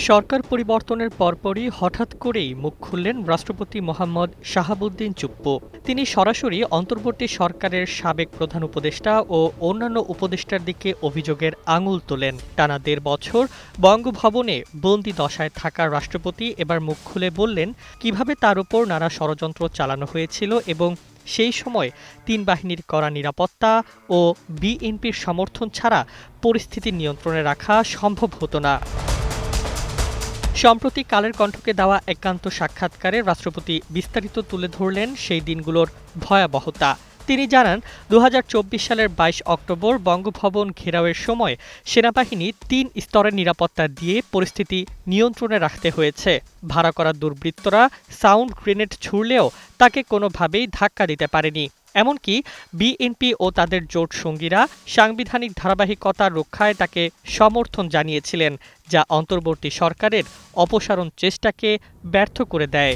সরকার পরিবর্তনের পরপরই হঠাৎ করেই মুখ খুললেন রাষ্ট্রপতি মোহাম্মদ শাহাবুদ্দিন চুপ্পু। তিনি সরাসরি অন্তর্বর্তী সরকারের সাবেক প্রধান উপদেষ্টা ও অন্যান্য উপদেষ্টার দিকে অভিযোগের আঙুল তোলেন। টানা ১.৫ বছর বঙ্গভবনে বন্দি দশায় থাকা রাষ্ট্রপতি এবার মুখ খুলে বললেন কিভাবে তার উপর নানা ষড়যন্ত্র চালানো হয়েছিল এবং সেই সময় ৩ বাহিনীর কড়া নিরাপত্তা ও বিএনপির সমর্থন ছাড়া পরিস্থিতি নিয়ন্ত্রণে রাখা সম্ভব হতো না। সম্প্রতি কালের কণ্ঠকে দেওয়া একান্ত সাক্ষাৎকারে রাষ্ট্রপতি বিস্তারিত তুলে ধরলেন সেই দিনগুলোর ভয়াবহতা। তিনি জানান ২০২৪ সালের ২২ অক্টোবর বঙ্গভবন ঘেরাওয়ের সময় সেনাবাহিনী ৩ স্তরের নিরাপত্তা দিয়ে পরিস্থিতি নিয়ন্ত্রণে রাখতে হয়েছে। ভাড়া করা দুর্বৃত্তরা সাউন্ড গ্রেনেড ছুড়লেও তাকে কোনোভাবেই ধাক্কা দিতে পারেনি। এমনকি বিএনপি ও তাদের জোট সঙ্গীরা সাংবিধানিক ধারাবাহিকতা রক্ষায় তাকে সমর্থন জানিয়েছিলেন, যা অন্তর্বর্তী সরকারের অপসারণ চেষ্টাকে ব্যর্থ করে দেয়।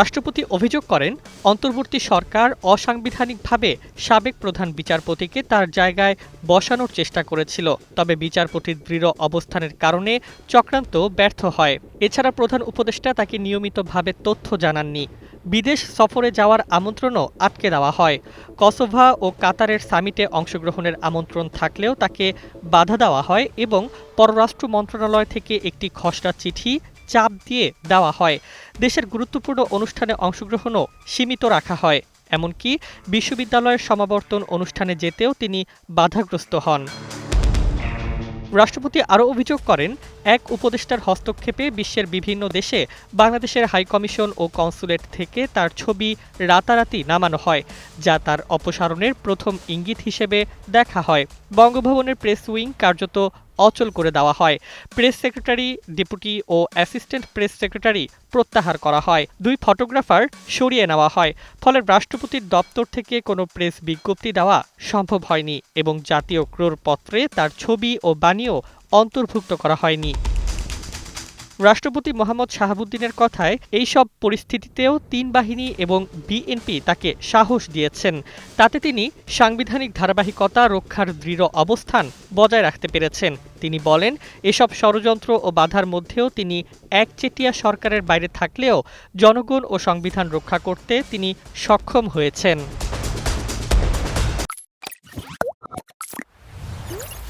রাষ্ট্রপতি অভিযোগ করেন, অন্তর্বর্তী সরকার অসাংবিধানিকভাবে সাবেক প্রধান বিচারপতিকে তার জায়গায় বসানোর চেষ্টা করেছিল, তবে বিচারপতির দৃঢ় অবস্থানের কারণে চক্রান্ত ব্যর্থ হয়। এছাড়া প্রধান উপদেষ্টা তাকে নিয়মিতভাবে তথ্য জানাননি। বিদেশ সফরে যাওয়ার আমন্ত্রণও আটকে দেওয়া হয়। কসোভো ও কাতারের সামিটে অংশগ্রহণের আমন্ত্রণ থাকলেও তাকে বাধা দেওয়া হয় এবং পররাষ্ট্র মন্ত্রণালয় থেকে একটি খসড়া চিঠি চাপ দিয়ে দেওয়া হয়। দেশের গুরুত্বপূর্ণ অনুষ্ঠানে অংশগ্রহণও সীমিত রাখা হয়। এমনকি বিশ্ববিদ্যালয়ের সমাবর্তন অনুষ্ঠানে যেতেও তিনি বাধাগ্রস্ত হন। রাষ্ট্রপতি আরও অভিযোগ করেন, এক উপদেষ্টার হস্তক্ষেপে বিশ্বের বিভিন্ন দেশে বাংলাদেশের হাইকমিশন ও কনসুলেট থেকে তার ছবি রাতারাতি নামানো হয়, যা তার অপসারণের প্রথম ইঙ্গিত হিসেবে দেখা হয়। বঙ্গভবনের প্রেস উইং কার্যত অচল করে দেওয়া হয়। প্রেস সেক্রেটারি, ডেপুটি ও অ্যাসিস্ট্যান্ট প্রেস সেক্রেটারি প্রত্যাহার করা হয়। 2 ফটোগ্রাফার সরিয়ে নেওয়া হয়। ফলে রাষ্ট্রপতির দপ্তর থেকে কোনো প্রেস বিজ্ঞপ্তি দেওয়া সম্ভব হয়নি এবং জাতীয় ক্রোড়পত্রে তার ছবি ও বাণীও অন্তর্ভুক্ত করা হয়নি। রাষ্ট্রপতি মোহাম্মদ শাহাবুদ্দিনের কথায় এইসব পরিস্থিতিতেও ৩ বাহিনী এবং বিএনপি তাকে সাহস দিয়েছেন। তাতে তিনি সাংবিধানিক ধারাবাহিকতা রক্ষার দৃঢ় অবস্থান বজায় রাখতে পেরেছেন। তিনি বলেন, এসব ষড়যন্ত্র ও বাধার মধ্যেও তিনি একচেটিয়া সরকারের বাইরে থাকলেও জনগণ ও সংবিধান রক্ষা করতে তিনি সক্ষম হয়েছেন।